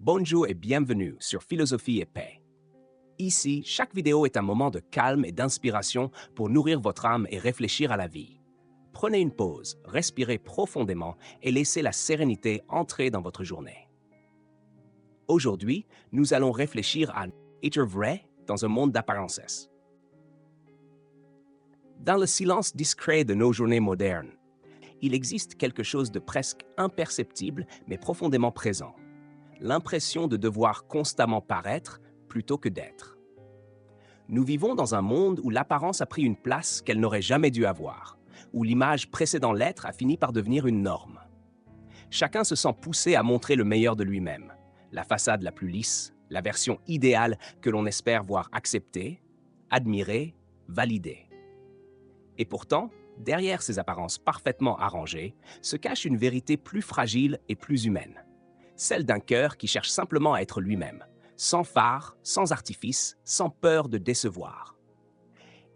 Bonjour et bienvenue sur Philosophie et Paix. Ici, chaque vidéo est un moment de calme et d'inspiration pour nourrir votre âme et réfléchir à la vie. Prenez une pause, respirez profondément et laissez la sérénité entrer dans votre journée. Aujourd'hui, nous allons réfléchir à être vrai dans un monde d'apparences. Dans le silence discret de nos journées modernes, il existe quelque chose de presque imperceptible mais profondément présent. L'impression de devoir constamment paraître plutôt que d'être. Nous vivons dans un monde où l'apparence a pris une place qu'elle n'aurait jamais dû avoir, où l'image précédant l'être a fini par devenir une norme. Chacun se sent poussé à montrer le meilleur de lui-même, la façade la plus lisse, la version idéale que l'on espère voir acceptée, admirée, validée. Et pourtant, derrière ces apparences parfaitement arrangées, se cache une vérité plus fragile et plus humaine. Celle d'un cœur qui cherche simplement à être lui-même, sans phare, sans artifice, sans peur de décevoir.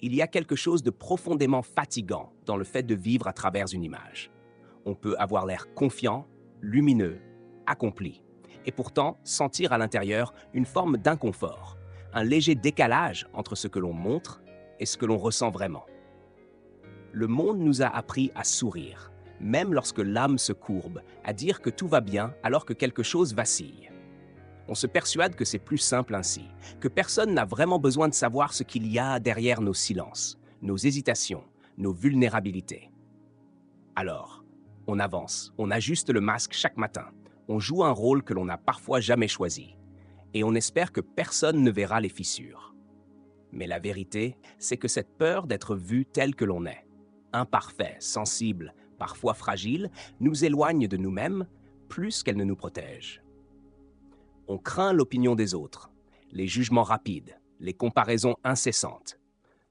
Il y a quelque chose de profondément fatigant dans le fait de vivre à travers une image. On peut avoir l'air confiant, lumineux, accompli, et pourtant sentir à l'intérieur une forme d'inconfort, un léger décalage entre ce que l'on montre et ce que l'on ressent vraiment. Le monde nous a appris à sourire, même lorsque l'âme se courbe, à dire que tout va bien alors que quelque chose vacille. On se persuade que c'est plus simple ainsi, que personne n'a vraiment besoin de savoir ce qu'il y a derrière nos silences, nos hésitations, nos vulnérabilités. Alors, on avance, on ajuste le masque chaque matin, on joue un rôle que l'on n'a parfois jamais choisi, et on espère que personne ne verra les fissures. Mais la vérité, c'est que cette peur d'être vu tel que l'on est, imparfait, sensible, parfois fragile, nous éloigne de nous-mêmes plus qu'elle ne nous protège. On craint l'opinion des autres, les jugements rapides, les comparaisons incessantes.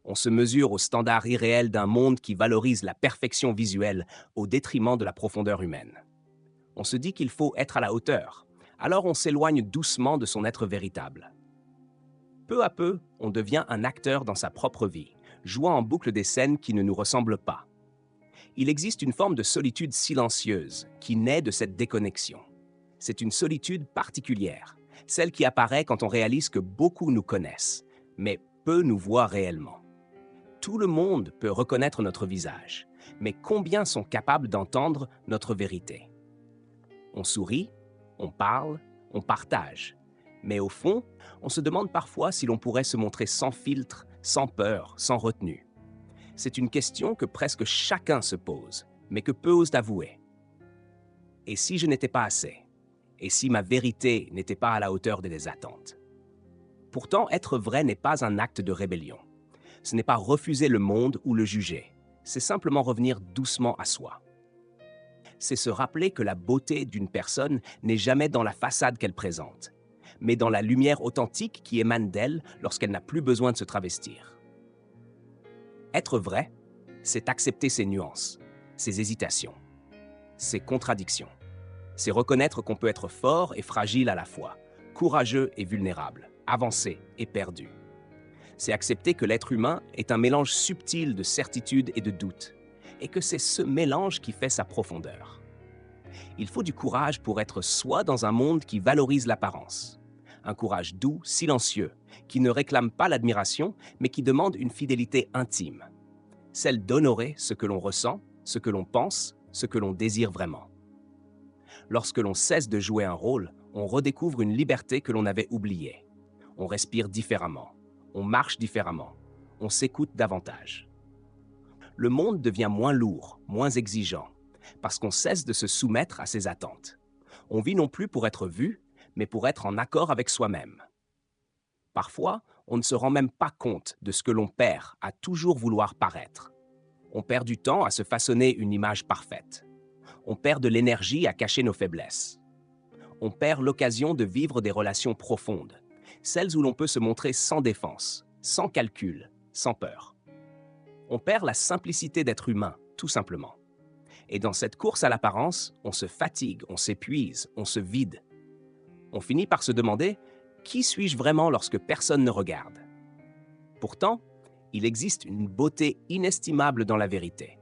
On se mesure aux standards irréels d'un monde qui valorise la perfection visuelle au détriment de la profondeur humaine. On se dit qu'il faut être à la hauteur, alors on s'éloigne doucement de son être véritable. Peu à peu, on devient un acteur dans sa propre vie, jouant en boucle des scènes qui ne nous ressemblent pas. Il existe une forme de solitude silencieuse qui naît de cette déconnexion. C'est une solitude particulière, celle qui apparaît quand on réalise que beaucoup nous connaissent, mais peu nous voient réellement. Tout le monde peut reconnaître notre visage, mais combien sont capables d'entendre notre vérité? On sourit, on parle, on partage, mais au fond, on se demande parfois si l'on pourrait se montrer sans filtre, sans peur, sans retenue. C'est une question que presque chacun se pose, mais que peu osent avouer. Et si je n'étais pas assez? Et si ma vérité n'était pas à la hauteur des attentes? Pourtant, être vrai n'est pas un acte de rébellion. Ce n'est pas refuser le monde ou le juger. C'est simplement revenir doucement à soi. C'est se rappeler que la beauté d'une personne n'est jamais dans la façade qu'elle présente, mais dans la lumière authentique qui émane d'elle lorsqu'elle n'a plus besoin de se travestir. Être vrai, c'est accepter ses nuances, ses hésitations, ses contradictions. C'est reconnaître qu'on peut être fort et fragile à la fois, courageux et vulnérable, avancé et perdu. C'est accepter que l'être humain est un mélange subtil de certitude et de doute, et que c'est ce mélange qui fait sa profondeur. Il faut du courage pour être soi dans un monde qui valorise l'apparence. Un courage doux, silencieux, qui ne réclame pas l'admiration, mais qui demande une fidélité intime. Celle d'honorer ce que l'on ressent, ce que l'on pense, ce que l'on désire vraiment. Lorsque l'on cesse de jouer un rôle, on redécouvre une liberté que l'on avait oubliée. On respire différemment, on marche différemment, on s'écoute davantage. Le monde devient moins lourd, moins exigeant, parce qu'on cesse de se soumettre à ses attentes. On vit non plus pour être vu, mais pour être en accord avec soi-même. Parfois, on ne se rend même pas compte de ce que l'on perd à toujours vouloir paraître. On perd du temps à se façonner une image parfaite. On perd de l'énergie à cacher nos faiblesses. On perd l'occasion de vivre des relations profondes, celles où l'on peut se montrer sans défense, sans calcul, sans peur. On perd la simplicité d'être humain, tout simplement. Et dans cette course à l'apparence, on se fatigue, on s'épuise, on se vide. On finit par se demander « Qui suis-je vraiment lorsque personne ne regarde ?» Pourtant, il existe une beauté inestimable dans la vérité.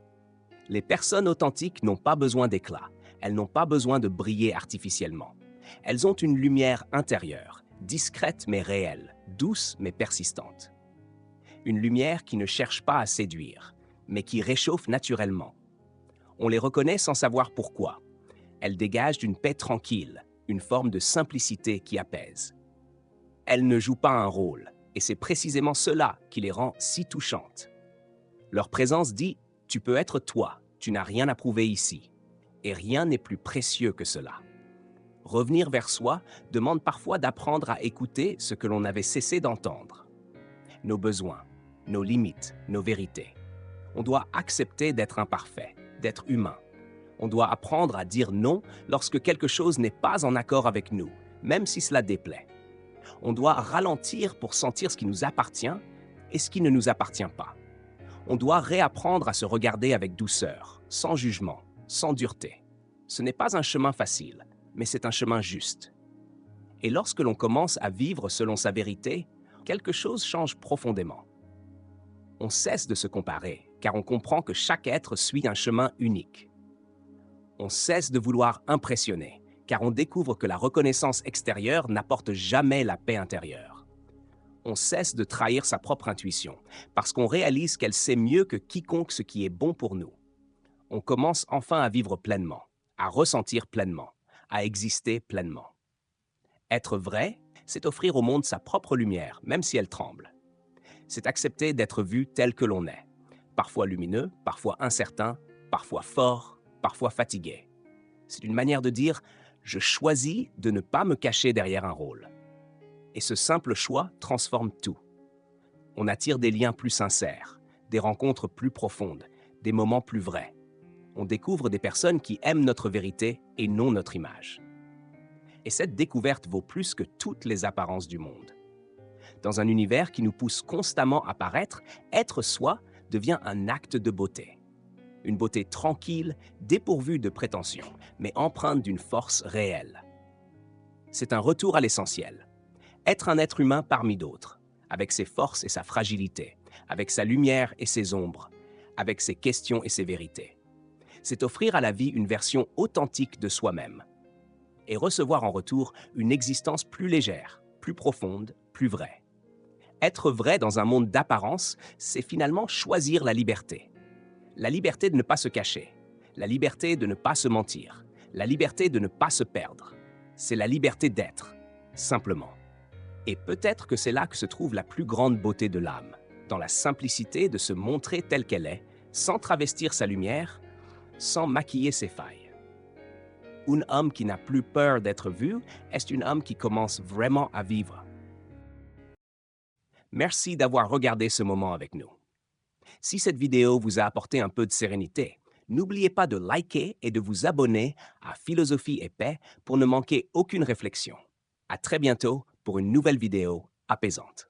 Les personnes authentiques n'ont pas besoin d'éclat, elles n'ont pas besoin de briller artificiellement. Elles ont une lumière intérieure, discrète mais réelle, douce mais persistante. Une lumière qui ne cherche pas à séduire, mais qui réchauffe naturellement. On les reconnaît sans savoir pourquoi. Elles dégagent une paix tranquille, une forme de simplicité qui apaise. Elles ne jouent pas un rôle, et c'est précisément cela qui les rend si touchantes. Leur présence dit « Tu peux être toi, tu n'as rien à prouver ici ». Et rien n'est plus précieux que cela. Revenir vers soi demande parfois d'apprendre à écouter ce que l'on avait cessé d'entendre. Nos besoins, nos limites, nos vérités. On doit accepter d'être imparfait, d'être humain. On doit apprendre à dire non lorsque quelque chose n'est pas en accord avec nous, même si cela déplaît. On doit ralentir pour sentir ce qui nous appartient et ce qui ne nous appartient pas. On doit réapprendre à se regarder avec douceur, sans jugement, sans dureté. Ce n'est pas un chemin facile, mais c'est un chemin juste. Et lorsque l'on commence à vivre selon sa vérité, quelque chose change profondément. On cesse de se comparer, car on comprend que chaque être suit un chemin unique. On cesse de vouloir impressionner, car on découvre que la reconnaissance extérieure n'apporte jamais la paix intérieure. On cesse de trahir sa propre intuition, parce qu'on réalise qu'elle sait mieux que quiconque ce qui est bon pour nous. On commence enfin à vivre pleinement, à ressentir pleinement, à exister pleinement. Être vrai, c'est offrir au monde sa propre lumière, même si elle tremble. C'est accepter d'être vu tel que l'on est, parfois lumineux, parfois incertain, parfois fort, parfois fatigué. C'est une manière de dire « je choisis de ne pas me cacher derrière un rôle ». Et ce simple choix transforme tout. On attire des liens plus sincères, des rencontres plus profondes, des moments plus vrais. On découvre des personnes qui aiment notre vérité et non notre image. Et cette découverte vaut plus que toutes les apparences du monde. Dans un univers qui nous pousse constamment à paraître, être soi devient un acte de beauté. Une beauté tranquille, dépourvue de prétention, mais empreinte d'une force réelle. C'est un retour à l'essentiel. Être un être humain parmi d'autres, avec ses forces et sa fragilité, avec sa lumière et ses ombres, avec ses questions et ses vérités. C'est offrir à la vie une version authentique de soi-même et recevoir en retour une existence plus légère, plus profonde, plus vraie. Être vrai dans un monde d'apparence, c'est finalement choisir la liberté. La liberté de ne pas se cacher, la liberté de ne pas se mentir, la liberté de ne pas se perdre. C'est la liberté d'être, simplement. Et peut-être que c'est là que se trouve la plus grande beauté de l'âme, dans la simplicité de se montrer telle qu'elle est, sans travestir sa lumière, sans maquiller ses failles. Un homme qui n'a plus peur d'être vu est un homme qui commence vraiment à vivre. Merci d'avoir regardé ce moment avec nous. Si cette vidéo vous a apporté un peu de sérénité, n'oubliez pas de liker et de vous abonner à Philosophie et Paix pour ne manquer aucune réflexion. À très bientôt pour une nouvelle vidéo apaisante.